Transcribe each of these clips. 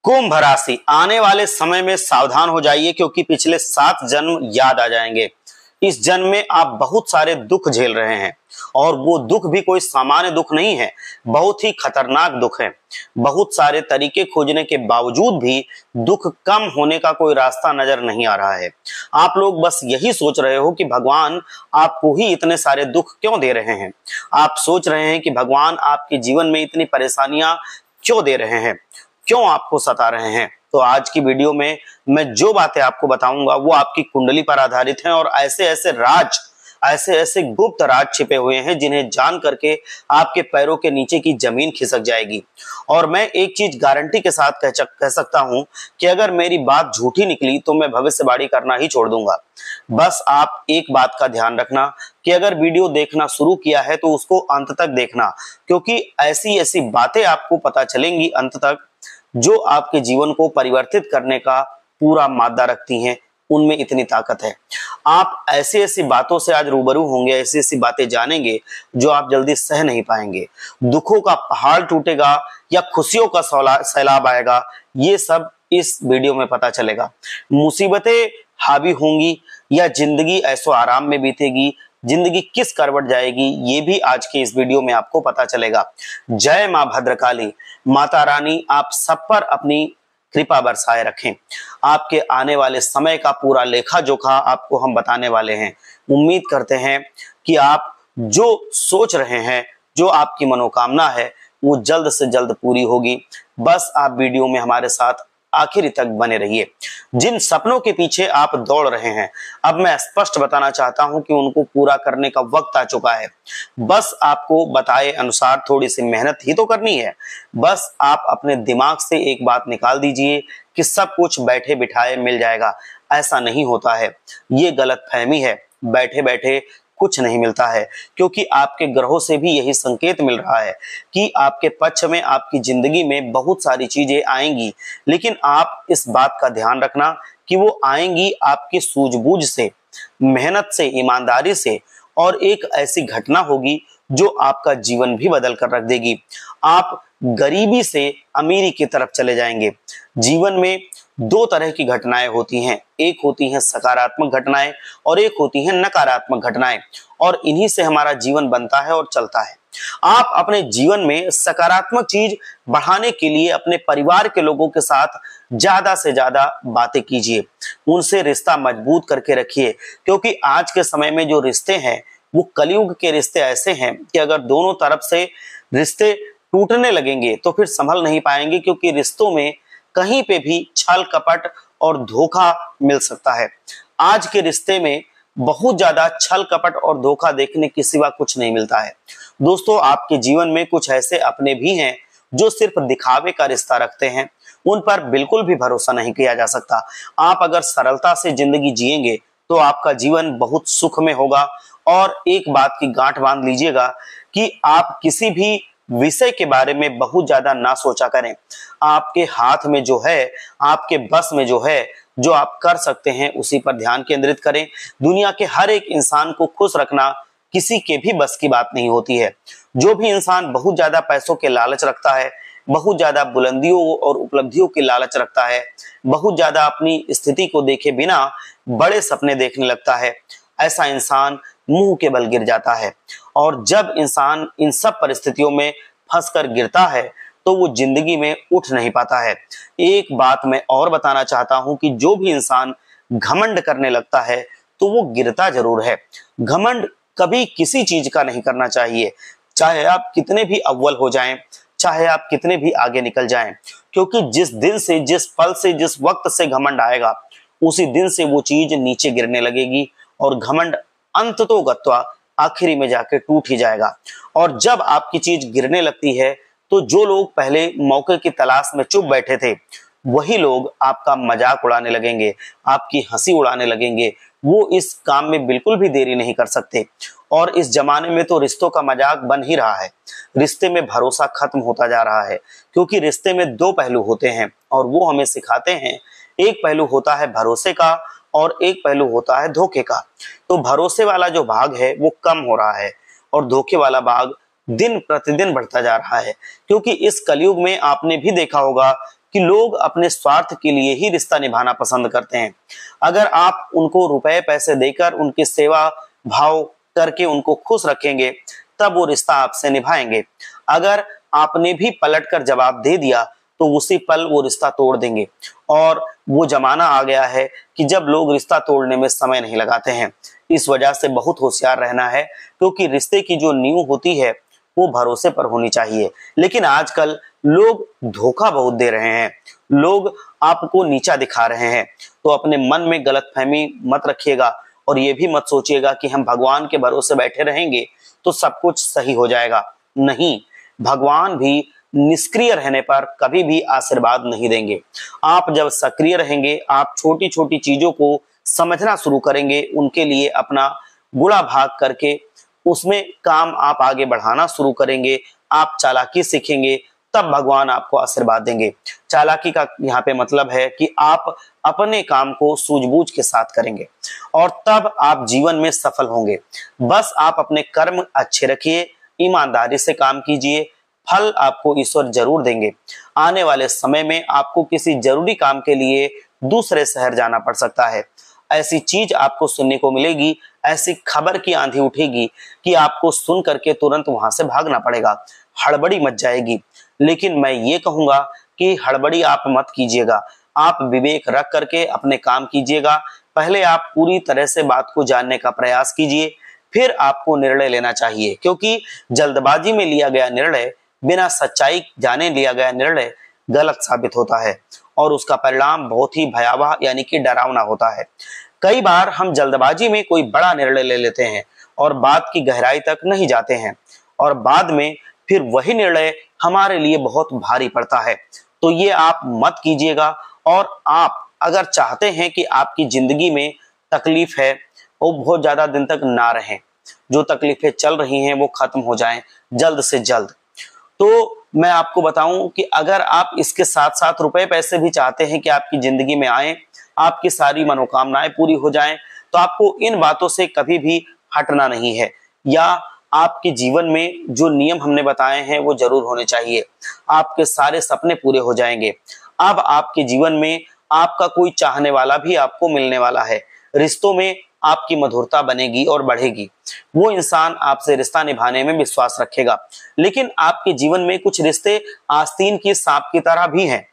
कुंभ राशि, आने वाले समय में सावधान हो जाइए क्योंकि पिछले 7 जन्म याद आ जाएंगे। इस जन्म में आप बहुत सारे दुख झेल रहे हैं और वो दुख भी कोई सामान्य दुख नहीं है, बहुत ही खतरनाक दुख है। बहुत सारे तरीके खोजने के बावजूद भी दुख कम होने का कोई रास्ता नजर नहीं आ रहा है। आप लोग बस यही सोच रहे हो कि भगवान आपको ही इतने सारे दुख क्यों दे रहे हैं। आप सोच रहे हैं कि भगवान आपके जीवन में इतनी परेशानियां क्यों दे रहे हैं, क्यों आपको सता रहे हैं। तो आज की वीडियो में मैं जो बातें आपको बताऊंगा वो आपकी कुंडली पर आधारित हैं और ऐसे ऐसे गुप्त राज छिपे हुए हैं जिन्हें जान करके आपके पैरों के नीचे की जमीन खिसक जाएगी। और मैं एक चीज गारंटी के साथ कह सकता हूं कि अगर मेरी बात झूठी निकली तो मैं भविष्यवाणी करना ही छोड़ दूंगा। बस आप एक बात का ध्यान रखना कि अगर वीडियो देखना शुरू किया है तो उसको अंत तक देखना, क्योंकि ऐसी ऐसी बातें आपको पता चलेंगी अंत तक जो आपके जीवन को परिवर्तित करने का पूरा मादा रखती हैं। उनमें इतनी ताकत है। आप ऐसी ऐसी बातों से आज रूबरू होंगे, ऐसी ऐसी बातें जानेंगे जो आप जल्दी सह नहीं पाएंगे। दुखों का पहाड़ टूटेगा या खुशियों का सैलाब आएगा, ये सब इस वीडियो में पता चलेगा। मुसीबतें हावी होंगी या जिंदगी ऐसो आराम में बीतेगी, जिंदगी किस करवट जाएगी, ये भी आज के इस वीडियो में आपको पता चलेगा। जय मां भद्रकाली, माता रानी आप सब पर अपनी कृपा बरसाए रखें। आपके आने वाले समय का पूरा लेखा जोखा आपको हम बताने वाले हैं। उम्मीद करते हैं कि आप जो सोच रहे हैं, जो आपकी मनोकामना है, वो जल्द से जल्द पूरी होगी। बस आप वीडियो में हमारे साथ आखिर तक बने रहिए। जिन सपनों के पीछे आप दौड़ रहे हैं, अब मैं स्पष्ट बताना चाहता हूं कि उनको पूरा करने का वक्त आ चुका है। बस आपको बताए अनुसार थोड़ी सी मेहनत ही तो करनी है। बस आप अपने दिमाग से एक बात निकाल दीजिए कि सब कुछ बैठे बिठाए मिल जाएगा। ऐसा नहीं होता है, ये गलतफहमी है। बैठे बैठे कुछ नहीं मिलता है, क्योंकि आपके ग्रहों से भी यही संकेत मिल रहा है कि आपके पक्ष में आपकी जिंदगी में बहुत सारी चीजें आएंगी। लेकिन आप इस बात का ध्यान रखना कि वो आएंगी आपकी सूझबूझ से, मेहनत से, ईमानदारी से, और एक ऐसी घटना होगी जो आपका जीवन भी बदल कर रख देगी। आप गरीबी से अमीरी की तरफ चले जाएंगे। जीवन में दो तरह की घटनाएं होती हैं, एक होती हैं सकारात्मक घटनाएं और एक होती हैं नकारात्मक घटनाएं, और इन्हीं से हमारा जीवन बनता है और चलता है। आप अपने जीवन में सकारात्मक चीज बढ़ाने के लिए अपने परिवार के लोगों के साथ ज्यादा से ज्यादा बातें कीजिए, उनसे रिश्ता मजबूत करके रखिए, क्योंकि आज के समय में जो रिश्ते हैं वो कलयुग के रिश्ते ऐसे हैं कि अगर दोनों तरफ से रिश्ते टूटने लगेंगे तो फिर संभल नहीं पाएंगे, क्योंकि रिश्तों में कहीं पे भी छल कपट और धोखा मिल सकता है। आज के रिश्ते में बहुत ज्यादा छल कपट और धोखा देखने के सिवा कुछ नहीं मिलता है। दोस्तों, आपके जीवन में कुछ ऐसे अपने भी हैं जो सिर्फ दिखावे का रिश्ता रखते हैं, उन पर बिल्कुल भी भरोसा नहीं किया जा सकता। आप अगर सरलता से जिंदगी जिएंगे तो आपका जीवन बहुत सुख में होगा। और एक बात की गांठ बांध लीजिएगा कि आप किसी भी विषय के बारे में बहुत ज्यादा ना सोचा करें। आपके हाथ में जो है, आपके बस में जो है, जो आप कर सकते हैं उसी पर ध्यान केंद्रित करें। दुनिया के हर एक इंसान को खुश रखना किसी के भी बस की बात नहीं होती है। जो भी इंसान बहुत ज्यादा पैसों के लालच रखता है, बहुत ज्यादा बुलंदियों और उपलब्धियों की लालच रखता है, बहुत ज्यादा अपनी स्थिति को देखे बिना बड़े सपने देखने लगता है, ऐसा इंसान मुंह के बल गिर जाता है। और जब इंसान इन सब परिस्थितियों में फंसकर गिरता है तो वो जिंदगी में उठ नहीं पाता है। एक बात मैं और बताना चाहता हूं कि जो भी इंसान घमंड करने लगता है तो वो गिरता जरूर है। घमंड कभी किसी चीज का नहीं करना चाहिए, चाहे आप कितने भी अव्वल हो जाएं, चाहे आप कितने भी आगे निकल जाएं, क्योंकि जिस दिन से, जिस पल से, जिस वक्त से घमंड आएगा उसी दिन से वो चीज नीचे गिरने लगेगी और घमंड अंततो गत्वा आखिरी में जाके टूट ही जाएगा। और जब आपकी चीज गिरने लगती है तो जो लोग पहले मौके की तलाश में चुप बैठे थे वही लोग आपका मजाक उड़ाने लगेंगे, आपकी हंसी उड़ाने लगेंगे। वो इस काम में बिल्कुल भी देरी नहीं कर सकते। और इस जमाने में तो रिश्तों का मजाक बन ही रहा है। रिश्ते में भरोसा खत्म होता जा रहा है, क्योंकि रिश्ते में दो पहलू होते हैं और वो हमें सिखाते हैं। एक पहलू होता है भरोसे का और एक पहलू होता है धोखे का। तो भरोसे वाला जो भाग है वो कम हो रहा है और धोखे वाला भाग दिन प्रतिदिन बढ़ता जा रहा है, क्योंकि इस कलयुग में आपने भी देखा होगा कि लोग अपने स्वार्थ के लिए ही रिश्ता निभाना पसंद करते हैं। अगर आप उनको रुपए पैसे देकर उनकी सेवा भाव करके उनको खुश रखेंगे तब वो रिश्ता आपसे निभाएंगे। अगर आपने भी पलटकर जवाब दे दिया तो उसी पल वो रिश्ता तोड़ देंगे। और वो जमाना आ गया है कि जब लोग रिश्ता तोड़ने में समय नहीं लगाते हैं। इस वजह से बहुत होशियार रहना है, क्योंकि रिश्ते की जो नींव होती है वो भरोसे पर होनी चाहिए। लेकिन आजकल लोग धोखा बहुत दे रहे हैं, लोग आपको नीचा दिखा रहे हैं। तो अपने मन में गलतफहमी मत रखिएगा और ये भी मत सोचिएगा कि हम भगवान के भरोसे बैठे रहेंगे तो सब कुछ सही हो जाएगा। नहीं, भगवान भी निष्क्रिय रहने पर कभी भी आशीर्वाद नहीं देंगे। आप जब सक्रिय रहेंगे, आप छोटी छोटी चीजों को समझना शुरू करेंगे, उनके लिए अपना गुणा भाग करके उसमें काम आप आगे बढ़ाना शुरू करेंगे, आप चालाकी सीखेंगे, तब भगवान आपको आशीर्वाद देंगे। चालाकी का यहाँ पे मतलब है कि आप अपने काम को सूझबूझ के साथ करेंगे और तब आप जीवन में सफल होंगे। बस आप अपने कर्म अच्छे रखिए, ईमानदारी से काम कीजिए, फल आपको ईश्वर जरूर देंगे। आने वाले समय में आपको किसी जरूरी काम के लिए दूसरे शहर जाना पड़ सकता है। ऐसी चीज आपको सुनने को मिलेगी, ऐसी खबर की आंधी उठेगी कि आपको सुन करके तुरंत वहां से भागना पड़ेगा, हड़बड़ी मच जाएगी। लेकिन मैं ये कहूंगा कि हड़बड़ी आप मत कीजिएगा, आप विवेक रख करके अपने काम कीजिएगा। पहले आप पूरी तरह से बात को जानने का प्रयास कीजिए, फिर आपको निर्णय लेना चाहिए, क्योंकि जल्दबाजी में लिया गया निर्णय, बिना सच्चाई जाने लिया गया निर्णय गलत साबित होता है और उसका परिणाम बहुत ही भयावह यानी कि डरावना होता है। कई बार हम जल्दबाजी में कोई बड़ा निर्णय ले लेते हैं और बात की गहराई तक नहीं जाते हैं और बाद में फिर वही निर्णय हमारे लिए बहुत भारी पड़ता है। तो ये आप मत कीजिएगा। और आप अगर चाहते हैं कि आपकी जिंदगी में तकलीफ है वो बहुत ज्यादा दिन तक ना रहे, जो तकलीफें चल रही हैं वो खत्म हो जाएं जल्द से जल्द, तो मैं आपको बताऊं कि अगर आप इसके साथ साथ रुपए पैसे भी चाहते हैं कि आपकी जिंदगी में आए, आपकी सारी मनोकामनाएं पूरी हो जाएं, तो आपको इन बातों से कभी भी हटना नहीं है, या आपके जीवन में जो नियम हमने बताए हैं वो जरूर होने चाहिए। आपके सारे सपने पूरे हो जाएंगे। अब आपके जीवन में आपका कोई चाहने वाला भी आपको मिलने वाला है, रिश्तों में आपकी मधुरता बनेगी और बढ़ेगी। वो इंसान आपसे रिश्ता निभाने में विश्वास रखेगा। लेकिन आपके जीवन में कुछ रिश्ते आस्तीन की सांप की तरह भी हैं,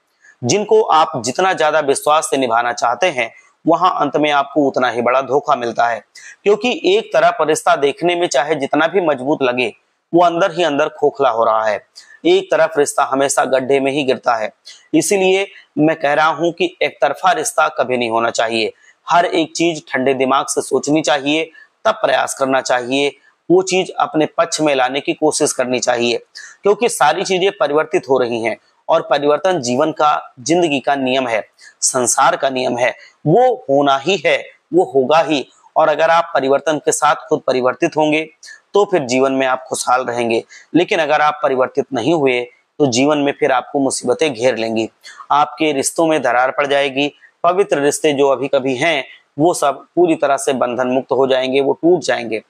जिनको आप जितना ज्यादा विश्वास से निभाना चाहते हैं वहां अंत में आपको उतना ही बड़ा धोखा मिलता है। क्योंकि एक तरफ रिश्ता देखने में चाहे जितना भी मजबूत लगे, वो अंदर ही अंदर खोखला हो रहा है। एक तरफ रिश्ता हमेशा गड्ढे में ही गिरता है। इसीलिए मैं कह रहा हूं कि एक तरफा रिश्ता कभी नहीं होना चाहिए। हर एक चीज ठंडे दिमाग से सोचनी चाहिए, तब प्रयास करना चाहिए, वो चीज अपने पक्ष में लाने की कोशिश करनी चाहिए। क्योंकि सारी चीजें परिवर्तित हो रही हैं और परिवर्तन जीवन का, जिंदगी का नियम है, संसार का नियम है। वो होना ही है, वो होगा ही। और अगर आप परिवर्तन के साथ खुद परिवर्तित होंगे तो फिर जीवन में आप खुशहाल रहेंगे। लेकिन अगर आप परिवर्तित नहीं हुए तो जीवन में फिर आपको मुसीबतें घेर लेंगी, आपके रिश्तों में दरार पड़ जाएगी। पवित्र रिश्ते जो अभी कभी हैं वो सब पूरी तरह से बंधन मुक्त हो जाएंगे, वो टूट जाएंगे।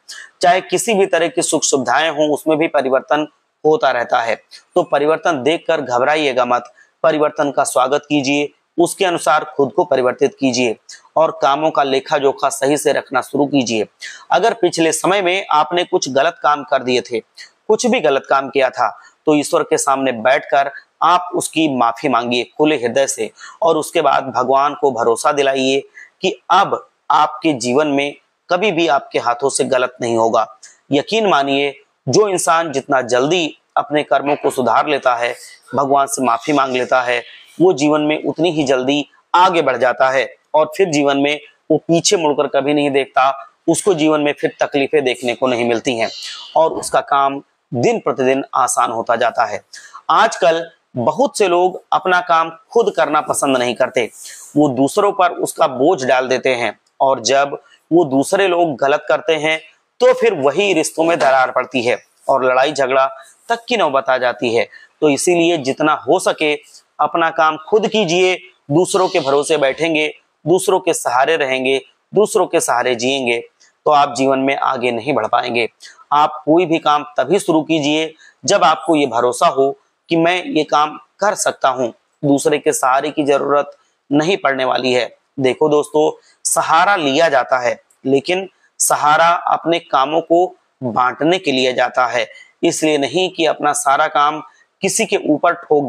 चाहे किसी भी तरह की सुख सुविधाएं हों, उसमें भी परिवर्तन होता रहता है। तो परिवर्तन देखकर घबराइएगा मत, परिवर्तन का स्वागत कीजिए, उसके अनुसार खुद को परिवर्तित कीजिए और कामों का लेखा जोखा सही से रखना शुरू कीजिए। अगर पिछले समय में आपने कुछ गलत काम कर दिए थे, कुछ भी गलत काम किया था, तो ईश्वर के सामने बैठकर आप उसकी माफी मांगिए खुले हृदय से और उसके बाद भगवान को भरोसा दिलाइए कि अब आपके जीवन में कभी भी आपके हाथों से गलत नहीं होगा। यकीन मानिए, जो इंसान जितना जल्दी अपने कर्मों को सुधार लेता है, भगवान से माफी मांग लेता है, वो जीवन में उतनी ही जल्दी आगे बढ़ जाता है और फिर जीवन में वो पीछे मुड़कर कभी नहीं देखता। उसको जीवन में फिर तकलीफें देखने को नहीं मिलती हैं और उसका काम दिन प्रतिदिन आसान होता जाता है। आजकल बहुत से लोग अपना काम खुद करना पसंद नहीं करते, वो दूसरों पर उसका बोझ डाल देते हैं और जब वो दूसरे लोग गलत करते हैं तो फिर वही रिश्तों में दरार पड़ती है और लड़ाई झगड़ा तक की नौबत आ जाती है। तो इसीलिए जितना हो सके अपना काम खुद कीजिए। दूसरों के भरोसे बैठेंगे, दूसरों के सहारे रहेंगे, दूसरों के सहारे जिएंगे तो आप जीवन में आगे नहीं बढ़ पाएंगे। आप कोई भी काम तभी शुरू कीजिए जब आपको ये भरोसा हो कि मैं ये काम कर सकता हूँ, दूसरे के सहारे की जरूरत नहीं पड़ने वाली है। देखो दोस्तों, सहारा लिया जाता है, लेकिन सहारा अपने कामों को बांटने के लिए जाता है, इसलिए नहीं कि अपना सारा काम किसी के ऊपर थोप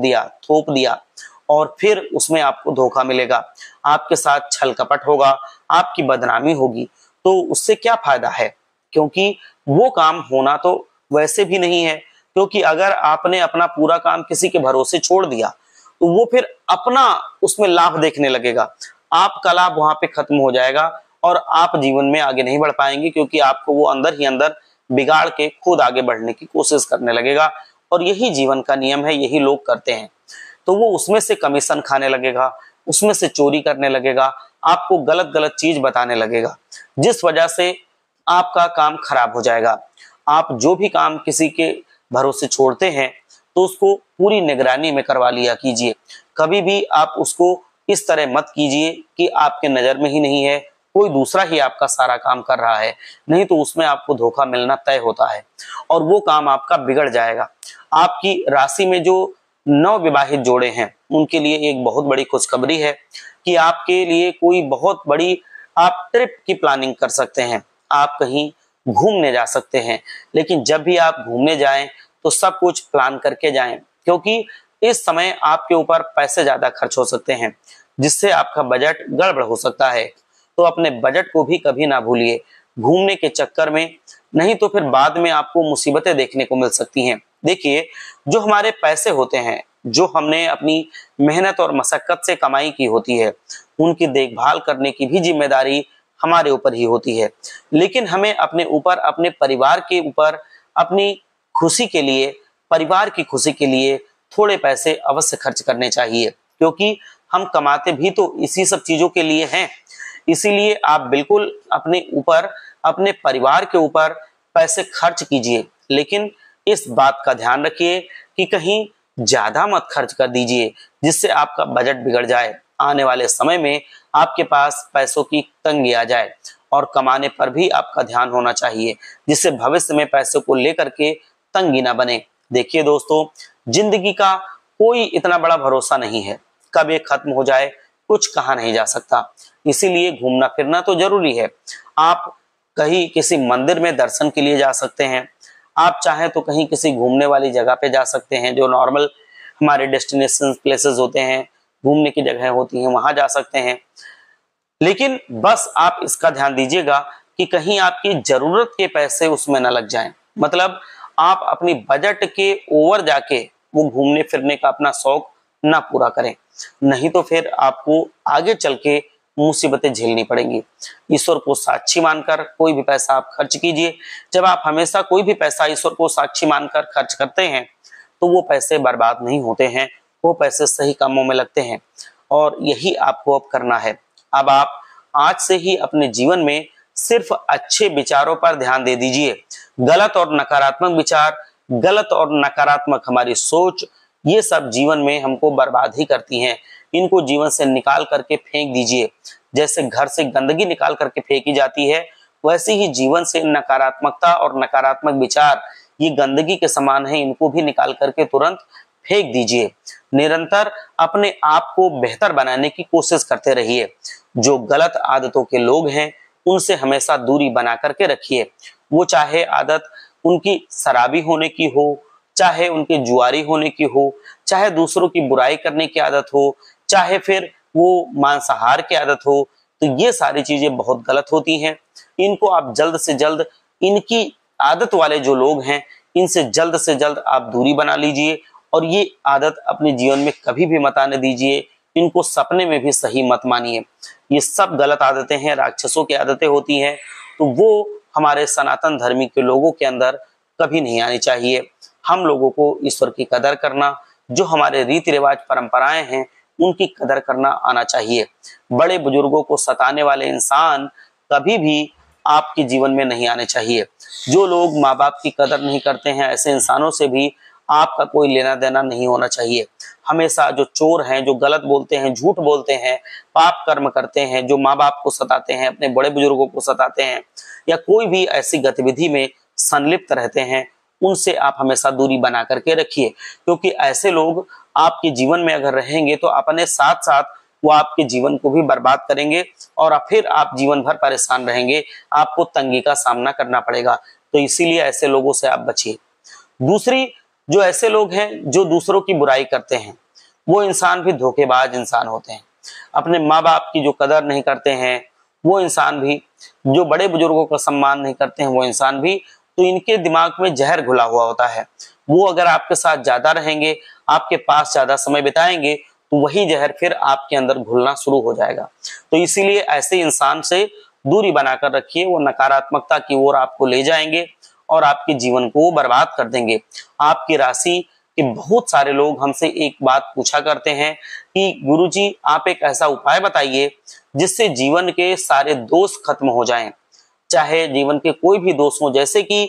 दिया और फिर उसमें आपको धोखा मिलेगा, आपके साथ छल कपट होगा, आपकी बदनामी होगी, तो उससे क्या फायदा है? क्योंकि वो काम होना तो वैसे भी नहीं है, क्योंकि अगर आपने अपना पूरा काम किसी के भरोसे छोड़ दिया तो वो फिर अपना उसमें लाभ देखने लगेगा, आपका लाभ वहां पे खत्म हो जाएगा और आप जीवन में आगे नहीं बढ़ पाएंगे, क्योंकि आपको वो अंदर ही अंदर बिगाड़ के खुद आगे बढ़ने की कोशिश करने लगेगा। और यही जीवन का नियम है, यही लोग करते हैं। तो वो उसमें से कमीशन खाने लगेगा, उसमें से चोरी करने लगेगा, आपको गलत गलत चीज बताने लगेगा, जिस वजह से आपका काम खराब हो जाएगा। आप जो भी काम किसी के भरोसे छोड़ते हैं तो उसको पूरी निगरानी में करवा लिया कीजिए। कभी भी आप उसको इस तरह मत कीजिए कि आपके नजर में ही नहीं है, कोई दूसरा ही आपका सारा काम कर रहा है, नहीं तो उसमें आपको धोखा मिलना तय होता है और वो काम आपका बिगड़ जाएगा। आपकी राशि में जो नवविवाहित जोड़े हैं उनके लिए एक बहुत बड़ी खुशखबरी है कि आपके लिए कोई बहुत बड़ी आप ट्रिप की प्लानिंग कर सकते हैं, आप कहीं घूमने जा सकते हैं। लेकिन जब भी आप घूमने जाएं तो सब कुछ प्लान करके जाएं, क्योंकि इस समय आपके ऊपर पैसे ज्यादा खर्च हो सकते हैं, जिससे आपका बजट गड़बड़ हो सकता है। तो अपने बजट को भी कभी ना भूलिए घूमने के चक्कर में, नहीं तो फिर बाद में आपको मुसीबतें देखने को मिल सकती हैं। देखिए, जो हमारे पैसे होते हैं, जो हमने अपनी मेहनत और मशक्कत से कमाई की होती है, उनकी देखभाल करने की भी जिम्मेदारी हमारे ऊपर ही होती है। लेकिन हमें अपने ऊपर, अपने परिवार के ऊपर, अपनी खुशी के लिए, परिवार की खुशी के लिए थोड़े पैसे अवश्य खर्च करने चाहिए, क्योंकि हम कमाते भी तो इसी सब चीजों के लिए हैं। इसीलिए आप बिल्कुल अपने ऊपर, अपने परिवार के ऊपर पैसे खर्च कीजिए, लेकिन इस बात का ध्यान रखिए कि कहीं ज्यादा मत खर्च कर दीजिए, जिससे आपका बजट बिगड़ जाए, आने वाले समय में आपके पास पैसों की तंगी आ जाए। और कमाने पर भी आपका ध्यान होना चाहिए, जिससे भविष्य में पैसों को लेकर के तंगी ना बने। देखिए दोस्तों, जिंदगी का कोई इतना बड़ा भरोसा नहीं है, कब ये खत्म हो जाए कुछ कहा नहीं जा सकता। इसीलिए घूमना फिरना तो जरूरी है। आप कहीं किसी मंदिर में दर्शन के लिए जा सकते हैं, आप चाहें तो कहीं किसी घूमने वाली जगह पे जा सकते हैं, जो नॉर्मल हमारे डेस्टिनेशन प्लेसेस होते हैं, घूमने की जगह होती हैं, वहां जा सकते हैं। लेकिन बस आप इसका ध्यान दीजिएगा कि कहीं आपकी जरूरत के पैसे उसमें न लग जाएं। मतलब आप अपनी बजट के ओवर जाके वो घूमने फिरने का अपना शौक ना पूरा करें, नहीं तो फिर आपको आगे चल के मुसीबतें झेलनी पड़ेंगी। ईश्वर को साक्षी मानकर कोई भी पैसा आप खर्च कीजिए। जब आप हमेशा कोई भी पैसा ईश्वर को साक्षी मानकर खर्च करते हैं तो वो पैसे बर्बाद नहीं होते हैं, वो पैसे सही कामों में लगते हैं। और यही आपको अब करना है। अब आप आज से ही अपने जीवन में सिर्फ अच्छे विचारों पर ध्यान दे दीजिए। गलत और नकारात्मक विचार, गलत और नकारात्मक हमारी सोच, ये सब जीवन में हमको बर्बाद ही करती हैं। इनको जीवन से निकाल करके फेंक दीजिए। जैसे घर से गंदगी निकाल करके फेंकी जाती है, वैसे ही जीवन से नकारात्मकता और नकारात्मक विचार ये गंदगी के समान है, इनको भी निकाल करके तुरंत फेंक दीजिए। निरंतर अपने आप को बेहतर बनाने की कोशिश करते रहिए। जो गलत आदतों के लोग हैं उनसे हमेशा दूरी बना करके रखिए। वो चाहे आदत उनकी शराबी होने की हो, चाहे उनके जुआरी होने की हो, चाहे दूसरों की बुराई करने की आदत हो, चाहे फिर वो मांसाहार की आदत हो, तो ये सारी चीजें बहुत गलत होती हैं। इनको आप जल्द से जल्द, इनकी आदत वाले जो लोग हैं इनसे जल्द से जल्द आप दूरी बना लीजिए और ये आदत अपने जीवन में कभी भी मत आने दीजिए। इनको सपने में भी सही मत मानिए। ये सब गलत आदतें हैं, राक्षसों की आदतें होती हैं, तो वो हमारे सनातन धर्मी के लोगों के अंदर कभी नहीं आनी चाहिए। हम लोगों को ईश्वर की कदर करना, जो हमारे रीति रिवाज परंपराएं हैं उनकी कदर करना आना चाहिए। बड़े बुजुर्गों को सताने वाले इंसान कभी भी आपके जीवन में नहीं आने चाहिए। जो लोग माँ बाप की कदर नहीं करते हैं, ऐसे इंसानों से भी आपका कोई लेना देना नहीं होना चाहिए। हमेशा जो चोर हैं, जो गलत बोलते हैं, झूठ बोलते हैं, पाप कर्म करते हैं, जो माँ बाप को सताते हैं, अपने बड़े बुजुर्गों को सताते हैं, या कोई भी ऐसी गतिविधि में संलिप्त रहते हैं, उनसे आप हमेशा दूरी बना करके रखिए, क्योंकि ऐसे लोग आपके जीवन में अगर रहेंगे तो अपने साथ साथ वो आपके जीवन को भी बर्बाद करेंगे और फिर आप जीवन भर परेशान रहेंगे, आपको तंगी का सामना करना पड़ेगा। तो इसीलिए ऐसे लोगों से आप बचिए। दूसरी, जो ऐसे लोग हैं जो दूसरों की बुराई करते हैं, वो इंसान भी धोखेबाज इंसान होते हैं। अपने माँ बाप की जो कदर नहीं करते हैं वो इंसान भी, जो बड़े बुजुर्गों का सम्मान नहीं करते हैं वो इंसान भी, तो इनके दिमाग में जहर घुला हुआ होता है। वो अगर आपके साथ ज्यादा रहेंगे, आपके पास ज्यादा समय बिताएंगे, तो वही जहर फिर आपके अंदर घुलना शुरू हो जाएगा। तो इसीलिए ऐसे इंसान से दूरी बनाकर रखिए, वो नकारात्मकता की ओर आपको ले जाएंगे और आपके जीवन को बर्बाद कर देंगे। आपकी राशि के बहुत सारे लोग हमसे एक बात पूछा करते हैं कि गुरुजी आप एक ऐसा उपाय बताइए जिससे जीवन के सारे दोष खत्म हो जाएं, चाहे जीवन के कोई भी दोष हो, जैसे कि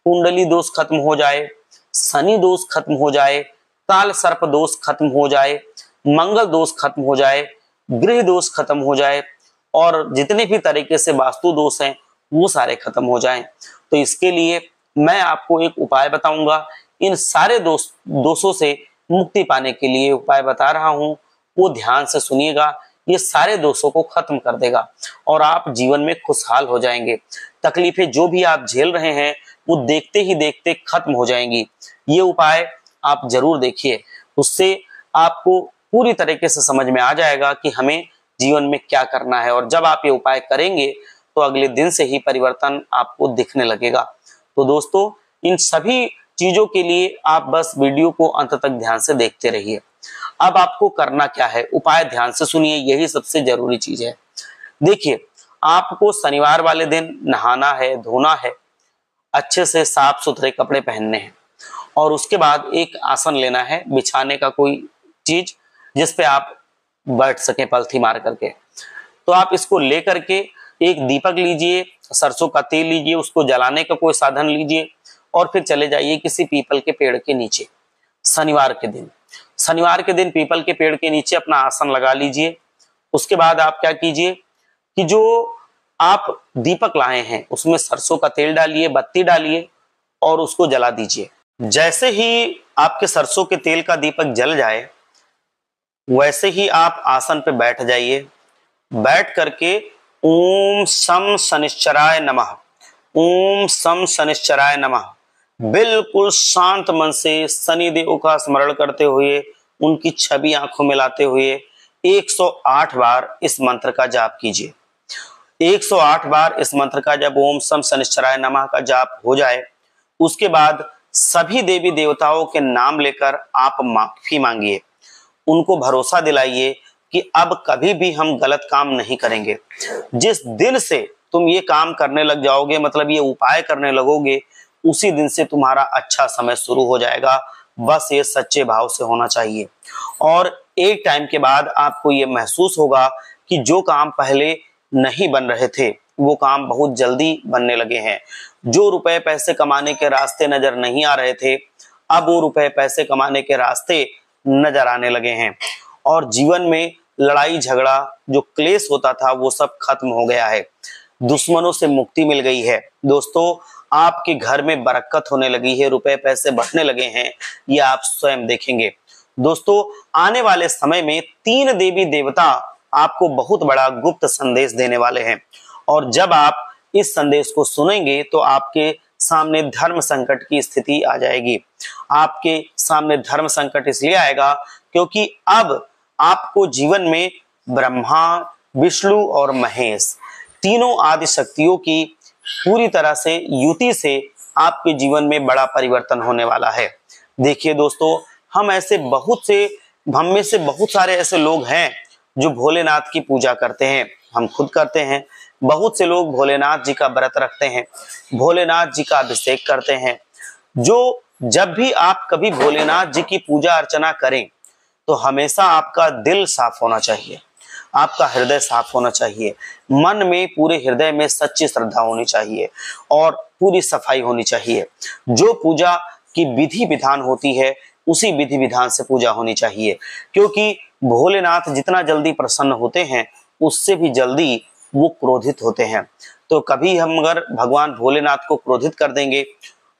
कुंडली दोष खत्म हो जाए, शनि दोष खत्म हो जाए, काल सर्प दोष खत्म हो जाए, मंगल दोष खत्म हो जाए, गृह दोष खत्म हो जाए और जितने भी तरीके से वास्तु दोष हैं वो सारे खत्म हो जाएं। तो इसके लिए मैं आपको एक उपाय बताऊंगा। इन सारे दोषों से मुक्ति पाने के लिए उपाय बता रहा हूं, वो ध्यान से सुनिएगा। ये सारे दोषों को खत्म कर देगा और आप जीवन में खुशहाल हो जाएंगे। तकलीफें जो भी आप झेल रहे हैं वो देखते ही देखते खत्म हो जाएंगी। ये उपाय आप जरूर देखिए, उससे आपको पूरी तरीके से समझ में आ जाएगा कि हमें जीवन में क्या करना है। और जब आप ये उपाय करेंगे तो अगले दिन से ही परिवर्तन आपको दिखने लगेगा। तो दोस्तों, इन सभी चीजों के लिए आप बस वीडियो को अंत तक ध्यान से देखते रहिए। अब आपको करना क्या है, उपाय ध्यान से सुनिए, यही सबसे जरूरी चीज है। देखिए, आपको शनिवार वाले दिन नहाना है, धोना है, अच्छे से साफ सुथरे कपड़े पहनने हैं और उसके बाद एक आसन लेना है, बिछाने का कोई चीज जिसपे आप बैठ सके पलथी मार करके। तो आप इसको ले करके एक दीपक लीजिए, सरसों का तेल लीजिए, उसको जलाने का कोई साधन लीजिए और फिर चले जाइए किसी पीपल के पेड़ के नीचे। शनिवार के दिन पीपल के पेड़ के नीचे अपना आसन लगा लीजिए। उसके बाद आप क्या कीजिए कि जो आप दीपक लाए हैं उसमें सरसों का तेल डालिए, बत्ती डालिए और उसको जला दीजिए। जैसे ही आपके सरसों के तेल का दीपक जल जाए वैसे ही आप आसन पे बैठ जाइए। बैठ करके ओम सम शनिश्चराय नमः, ओम सम शनिश्चराय नमः, बिल्कुल शांत मन से शनि देव का स्मरण करते हुए, उनकी छवि आंखों में लाते हुए 108 बार इस मंत्र का जाप कीजिए। 108 बार इस मंत्र का जब ओम सम शनिश्चराय नमः का जाप हो जाए, उसके बाद सभी देवी देवताओं के नाम लेकर आप माफी मांगिए। उनको भरोसा दिलाइए कि अब कभी भी हम गलत काम नहीं करेंगे। जिस दिन से तुम ये काम करने लग जाओगे, मतलब ये उपाय करने लगोगे, उसी दिन से तुम्हारा अच्छा समय शुरू हो जाएगा। बस ये सच्चे भाव से होना चाहिए। और एक टाइम के बाद आपको ये महसूस होगा कि जो काम पहले नहीं बन रहे थे वो काम बहुत जल्दी बनने लगे हैं। जो रुपए पैसे कमाने के रास्ते नजर नहीं आ रहे थे, अब वो रुपए पैसे कमाने के रास्ते नजर आने लगे हैं। और जीवन में लड़ाई झगड़ा जो क्लेश होता था वो सब खत्म हो गया है। दुश्मनों से मुक्ति मिल गई है। दोस्तों, आपके घर में बरकत होने लगी है, रुपए पैसे बढ़ने लगे हैं, ये आप स्वयं देखेंगे। दोस्तों, आने वाले समय में 3 देवी देवता आपको बहुत बड़ा गुप्त संदेश देने वाले हैं और जब आप इस संदेश को सुनेंगे तो आपके सामने धर्म संकट की स्थिति आ जाएगी। आपके सामने धर्म संकट इसलिए आएगा क्योंकि अब आपको जीवन में ब्रह्मा, विष्णु और महेश तीनों आदि शक्तियों की पूरी तरह से युति से आपके जीवन में बड़ा परिवर्तन होने वाला है। देखिए दोस्तों, हम में से बहुत सारे ऐसे लोग हैं जो भोलेनाथ की पूजा करते हैं। हम खुद करते हैं। बहुत से लोग भोलेनाथ जी का व्रत रखते हैं, भोलेनाथ जी का अभिषेक करते हैं। जब भी आप कभी भोलेनाथ जी की पूजा अर्चना करें तो हमेशा आपका दिल साफ होना चाहिए, आपका हृदय साफ होना चाहिए, मन में पूरे हृदय में सच्ची श्रद्धा होनी चाहिए और पूरी सफाई होनी चाहिए। जो पूजा की विधि विधान होती है उसी विधि विधान से पूजा होनी चाहिए, क्योंकि भोलेनाथ जितना जल्दी प्रसन्न होते हैं उससे भी जल्दी वो क्रोधित होते हैं। तो कभी हम अगर भगवान भोलेनाथ को क्रोधित कर देंगे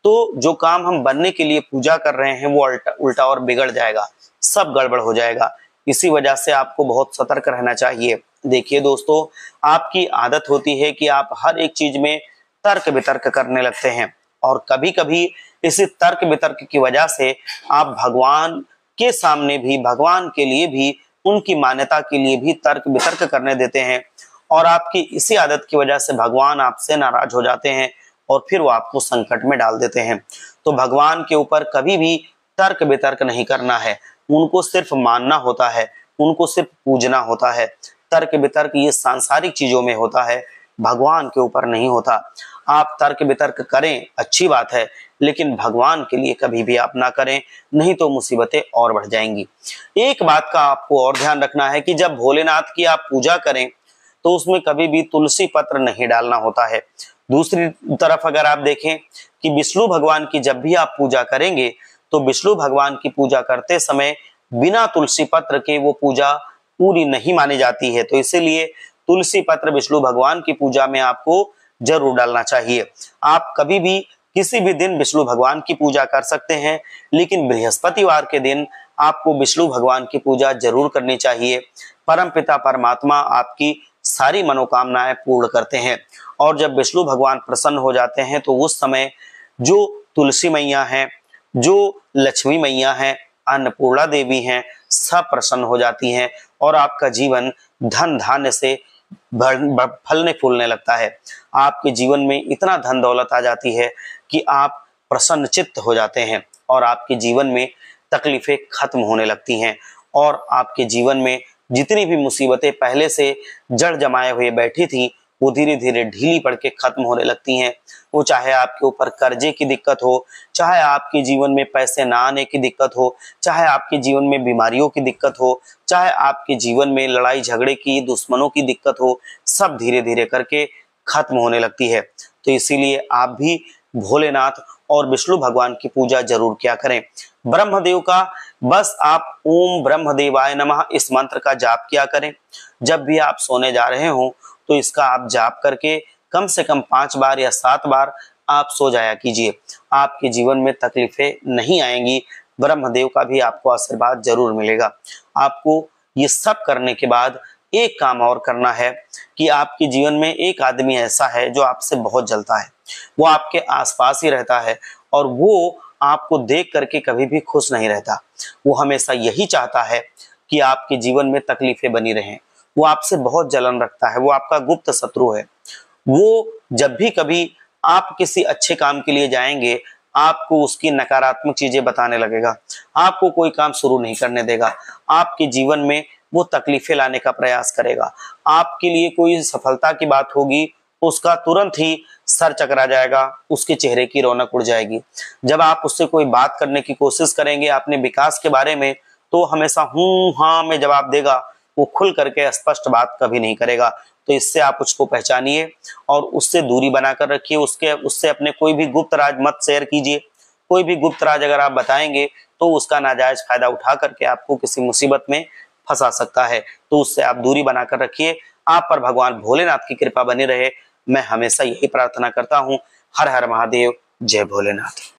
तो जो काम हम बनने के लिए पूजा कर रहे हैं वो उल्टा और बिगड़ जाएगा, सब गड़बड़ हो जाएगा। इसी वजह से आपको बहुत सतर्क रहना चाहिए। देखिए दोस्तों, आपकी आदत होती है कि आप हर एक चीज में तर्क वितर्क करने लगते हैं, और कभी कभी इसी तर्क वितर्क की वजह से आप भगवान के सामने भी, भगवान के लिए भी, उनकी मान्यता के लिए भी तर्क वितर्क करने देते हैं, और आपकी इसी आदत की वजह से भगवान आपसे नाराज हो जाते हैं और फिर वो आपको संकट में डाल देते हैं। तो भगवान के ऊपर कभी भी तर्क वितर्क नहीं करना है, उनको सिर्फ मानना होता है, उनको सिर्फ पूजना होता है। तर्क वितर्क ये सांसारिक चीजों में होता है, भगवान के ऊपर नहीं होता। आप तर्क वितर्क करें, अच्छी बात है, लेकिन भगवान के लिए कभी भी आप ना करें, नहीं तो मुसीबतें और बढ़ जाएंगी। एक बात का आपको और ध्यान रखना है कि जब भोलेनाथ की आप पूजा करें तो उसमें कभी भी तुलसी पत्र नहीं डालना होता है। दूसरी तरफ अगर आप देखें कि विष्णु भगवान की जब भी आप पूजा करेंगे तो विष्णु भगवान की पूजा करते समय बिना तुलसी पत्र के वो पूजा पूरी नहीं मानी जाती है। तो इसीलिए तुलसी पत्र विष्णु भगवान की पूजा में आपको जरूर डालना चाहिए। आप कभी भी किसी भी दिन विष्णु भगवान की पूजा कर सकते हैं, लेकिन बृहस्पतिवार के दिन आपको विष्णु भगवान की पूजा जरूर करनी चाहिए। परमपिता परमात्मा आपकी सारी मनोकामनाएं पूर्ण करते हैं, और जब विष्णु भगवान प्रसन्न हो जाते हैं तो उस समय जो तुलसी मैया हैं, जो लक्ष्मी मैया हैं, अन्नपूर्णा देवी हैं, सब प्रसन्न हो जाती हैं, और आपका जीवन धन धान्य से फलने फूलने लगता है। आपके जीवन में इतना धन दौलत आ जाती है कि आप प्रसन्न चित्त हो जाते हैं, और आपके जीवन में तकलीफें खत्म होने लगती हैं, और आपके जीवन में जितनी भी मुसीबतें पहले से जड़ जमाए हुए बैठी थी वो धीरे धीरे ढीली पड़ के खत्म होने लगती हैं। वो चाहे आपके ऊपर कर्जे की दिक्कत हो, चाहे आपके जीवन में पैसे ना आने की दिक्कत हो, चाहे आपके जीवन में बीमारियों की दिक्कत हो, चाहे आपके जीवन में लड़ाई झगड़े की, दुश्मनों की दिक्कत हो, सब धीरे धीरे करके खत्म होने लगती है। तो इसीलिए आप भी भोलेनाथ और विष्णु भगवान की पूजा जरूर किया करें। ब्रह्मदेव का बस आप ओम ब्रह्मदेवाय नमः इस मंत्र का जाप किया करें। जब भी आप सोने जा रहे हो तो इसका आप जाप करके कम से कम 5 बार या 7 बार आप सो जाया कीजिए। आपके जीवन में तकलीफें नहीं आएंगी, ब्रह्मदेव का भी आपको आशीर्वाद जरूर मिलेगा। आपको ये सब करने के बाद एक काम और करना है कि आपके जीवन में एक आदमी ऐसा है जो आपसे बहुत जलता है, वो आपके आसपास ही रहता है, और वो आपको देख करके कभी भी खुश नहीं रहता। वो हमेशा यही चाहता है कि आपके जीवन में तकलीफें बनी रहें। वो आपसे बहुत जलन रखता है, वो आपका गुप्त शत्रु है। वो जब भी कभी आप किसी अच्छे काम के लिए जाएंगे, आपको उसकी नकारात्मक चीजें बताने लगेगा, आपको कोई काम शुरू नहीं करने देगा, आपके जीवन में वो तकलीफें लाने का प्रयास करेगा। आपके लिए कोई सफलता की बात होगी, उसका तुरंत ही सर चकरा जाएगा, उसके चेहरे की रौनक उड़ जाएगी। जब आप उससे कोई बात करने की कोशिश करेंगे अपने विकास के बारे में, तो हमेशा हूं हाँ में जवाब देगा, वो खुल करके स्पष्ट बात कभी नहीं करेगा। तो इससे आप उसको पहचानिए और उससे दूरी बनाकर रखिए। उससे अपने कोई भी गुप्त राज मत शेयर कीजिए। कोई भी गुप्त राज अगर आप बताएंगे तो उसका नाजायज फायदा उठा करके आपको किसी मुसीबत में फंसा सकता है। तो उससे आप दूरी बनाकर रखिए। आप पर भगवान भोलेनाथ की कृपा बनी रहे, मैं हमेशा यही प्रार्थना करता हूँ। हर हर महादेव, जय भोलेनाथ।